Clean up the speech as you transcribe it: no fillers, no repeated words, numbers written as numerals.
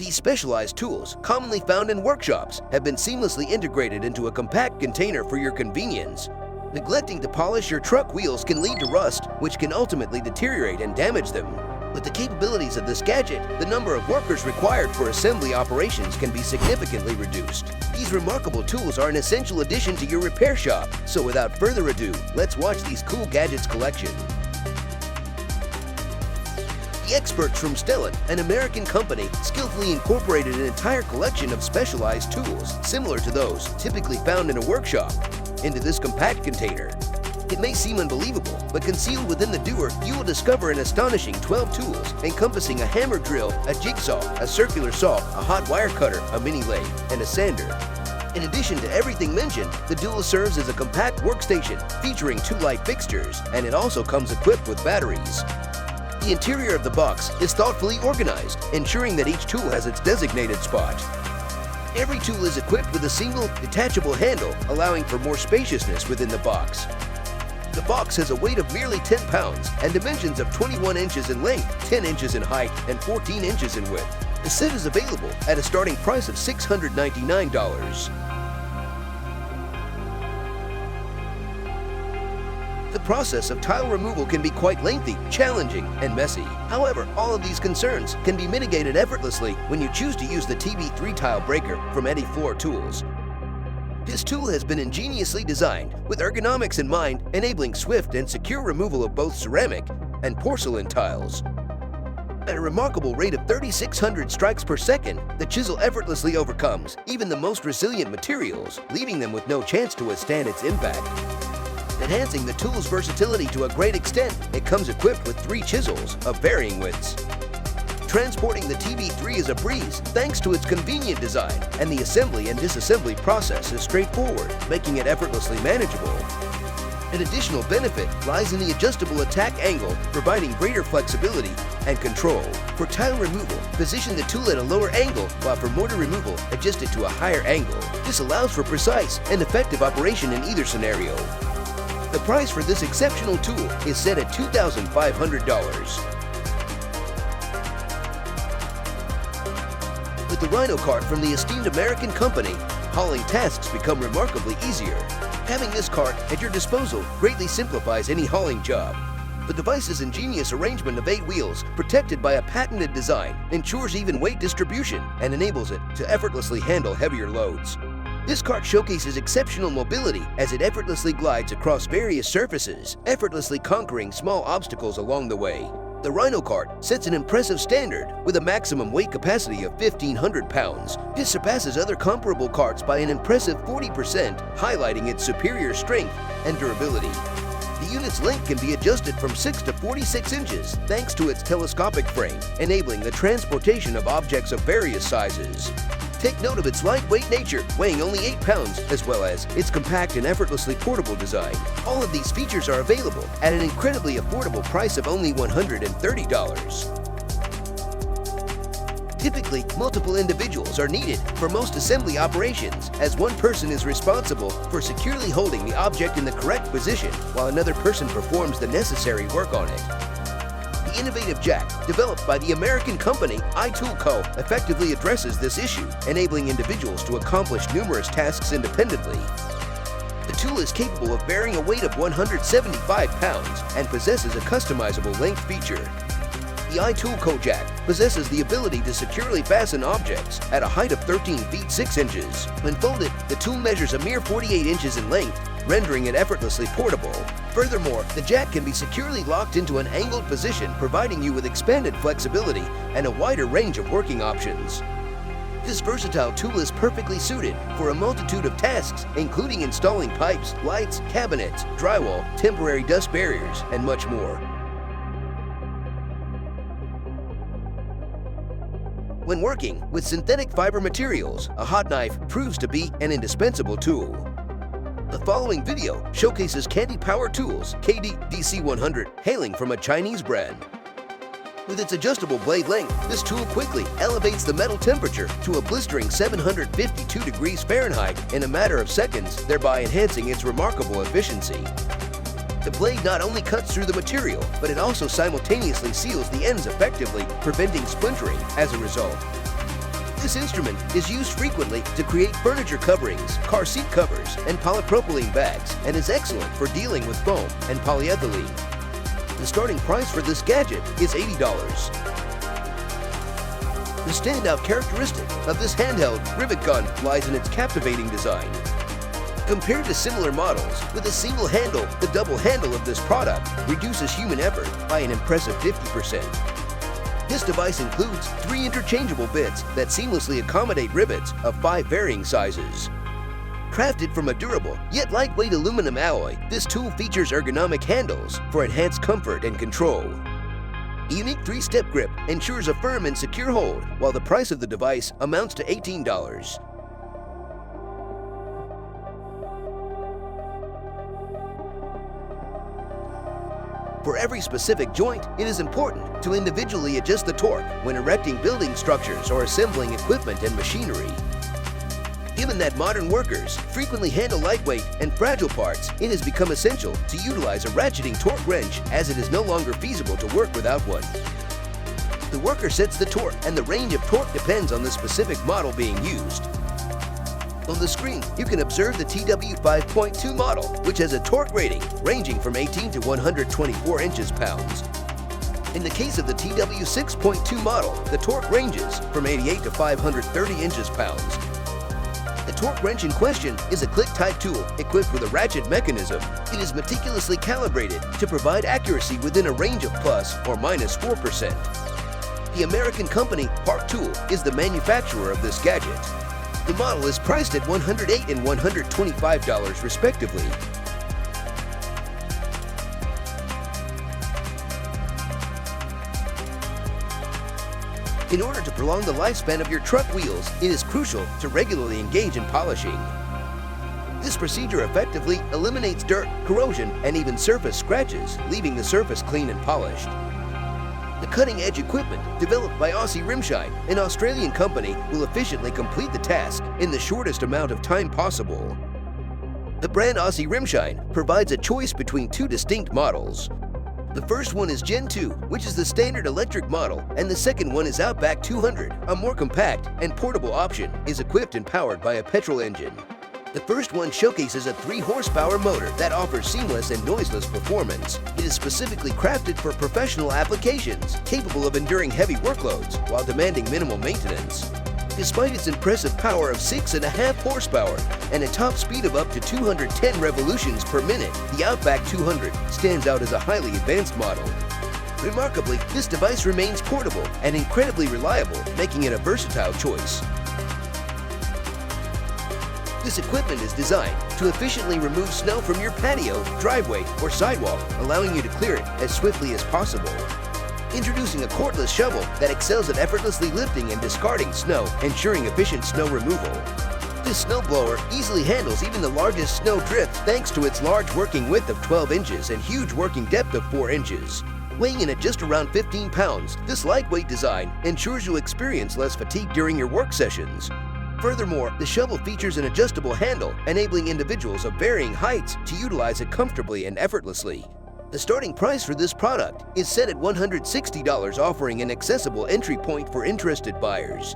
These specialized tools, commonly found in workshops, have been seamlessly integrated into a compact container for your convenience. Neglecting to polish your truck wheels can lead to rust, which can ultimately deteriorate and damage them. With the capabilities of this gadget, the number of workers required for assembly operations can be significantly reduced. These remarkable tools are an essential addition to your repair shop, so without further ado, let's watch these cool gadgets collection. The experts from Stellan, an American company, skillfully incorporated an entire collection of specialized tools, similar to those typically found in a workshop, into this compact container. It may seem unbelievable, but concealed within the Doer, you will discover an astonishing 12 tools encompassing a hammer drill, a jigsaw, a circular saw, a hot wire cutter, a mini lathe, and a sander. In addition to everything mentioned, the Duo serves as a compact workstation featuring 2 light fixtures, and it also comes equipped with batteries. The interior of the box is thoughtfully organized, ensuring that each tool has its designated spot. Every tool is equipped with a single, detachable handle, allowing for more spaciousness within the box. The box has a weight of merely 10 pounds and dimensions of 21 inches in length, 10 inches in height, and 14 inches in width. The set is available at a starting price of $699. The process of tile removal can be quite lengthy, challenging, and messy. However, all of these concerns can be mitigated effortlessly when you choose to use the TB3 tile breaker from Eddy Floor Tools. This tool has been ingeniously designed with ergonomics in mind, enabling swift and secure removal of both ceramic and porcelain tiles. At a remarkable rate of 3,600 strikes per second, the chisel effortlessly overcomes even the most resilient materials, leaving them with no chance to withstand its impact. Enhancing the tool's versatility to a great extent, it comes equipped with 3 chisels of varying widths. Transporting the TB3 is a breeze thanks to its convenient design, and the assembly and disassembly process is straightforward, making it effortlessly manageable. An additional benefit lies in the adjustable attack angle, providing greater flexibility and control. For tile removal, position the tool at a lower angle, while for mortar removal, adjust it to a higher angle. This allows for precise and effective operation in either scenario. The price for this exceptional tool is set at $2,500. With the Rhino Cart from the esteemed American company, hauling tasks become remarkably easier. Having this cart at your disposal greatly simplifies any hauling job. The device's ingenious arrangement of 8 wheels, protected by a patented design, ensures even weight distribution and enables it to effortlessly handle heavier loads. This cart showcases exceptional mobility as it effortlessly glides across various surfaces, effortlessly conquering small obstacles along the way. The Rhino Cart sets an impressive standard with a maximum weight capacity of 1,500 pounds. This surpasses other comparable carts by an impressive 40%, highlighting its superior strength and durability. The unit's length can be adjusted from 6 to 46 inches thanks to its telescopic frame, enabling the transportation of objects of various sizes. Take note of its lightweight nature, weighing only 8 pounds, as well as its compact and effortlessly portable design. All of these features are available at an incredibly affordable price of only $130. Typically, multiple individuals are needed for most assembly operations, as one person is responsible for securely holding the object in the correct position, while another person performs the necessary work on it. The innovative jack, developed by the American company iTOOLco, effectively addresses this issue, enabling individuals to accomplish numerous tasks independently. The tool is capable of bearing a weight of 175 pounds and possesses a customizable length feature. The iTOOLco jack possesses the ability to securely fasten objects at a height of 13 feet 6 inches. When folded, the tool measures a mere 48 inches in length, rendering it effortlessly portable. Furthermore, the jack can be securely locked into an angled position, providing you with expanded flexibility and a wider range of working options. This versatile tool is perfectly suited for a multitude of tasks, including installing pipes, lights, cabinets, drywall, temporary dust barriers, and much more. When working with synthetic fiber materials, a hot knife proves to be an indispensable tool. The following video showcases Canty Power Tools KD-DC100, hailing from a Chinese brand. With its adjustable blade length, this tool quickly elevates the metal temperature to a blistering 752 degrees Fahrenheit in a matter of seconds, thereby enhancing its remarkable efficiency. The blade not only cuts through the material, but it also simultaneously seals the ends effectively, preventing splintering as a result. This instrument is used frequently to create furniture coverings, car seat covers, and polypropylene bags, and is excellent for dealing with foam and polyethylene. The starting price for this gadget is $80. The standout characteristic of this handheld Rivet Gun lies in its captivating design. Compared to similar models, with a single handle, the double handle of this product reduces human effort by an impressive 50%. This device includes 3 interchangeable bits that seamlessly accommodate rivets of 5 varying sizes. Crafted from a durable yet lightweight aluminum alloy, this tool features ergonomic handles for enhanced comfort and control. A unique 3-step grip ensures a firm and secure hold, while the price of the device amounts to $18. For every specific joint, it is important to individually adjust the torque when erecting building structures or assembling equipment and machinery. Given that modern workers frequently handle lightweight and fragile parts, it has become essential to utilize a ratcheting torque wrench, as it is no longer feasible to work without one. The worker sets the torque, and the range of torque depends on the specific model being used. On the screen, you can observe the TW5.2 model, which has a torque rating ranging from 18 to 124 inches-pounds. In the case of the TW6.2 model, the torque ranges from 88 to 530 inches-pounds. The torque wrench in question is a click-type tool equipped with a ratchet mechanism. It is meticulously calibrated to provide accuracy within a range of plus or minus 4%. The American company Park Tool is the manufacturer of this gadget. The model is priced at $108 and $125 respectively. In order to prolong the lifespan of your truck wheels, it is crucial to regularly engage in polishing. This procedure effectively eliminates dirt, corrosion, and even surface scratches, leaving the surface clean and polished. The cutting-edge equipment developed by Aussie RimShine, an Australian company, will efficiently complete the task in the shortest amount of time possible. The brand Aussie RimShine provides a choice between 2 distinct models. The first one is Gen 2, which is the standard electric model, and the second one is Outback 200, a more compact and portable option, is equipped and powered by a petrol engine. The first one showcases a 3-horsepower motor that offers seamless and noiseless performance. It is specifically crafted for professional applications, capable of enduring heavy workloads while demanding minimal maintenance. Despite its impressive power of 6.5 horsepower and a top speed of up to 210 revolutions per minute, the Outback 200 stands out as a highly advanced model. Remarkably, this device remains portable and incredibly reliable, making it a versatile choice. This equipment is designed to efficiently remove snow from your patio, driveway, or sidewalk, allowing you to clear it as swiftly as possible. Introducing a cordless shovel that excels at effortlessly lifting and discarding snow, ensuring efficient snow removal. This snowblower easily handles even the largest snow drift thanks to its large working width of 12 inches and huge working depth of 4 inches. Weighing in at just around 15 pounds, this lightweight design ensures you experience less fatigue during your work sessions. Furthermore, the shovel features an adjustable handle, enabling individuals of varying heights to utilize it comfortably and effortlessly. The starting price for this product is set at $160, offering an accessible entry point for interested buyers.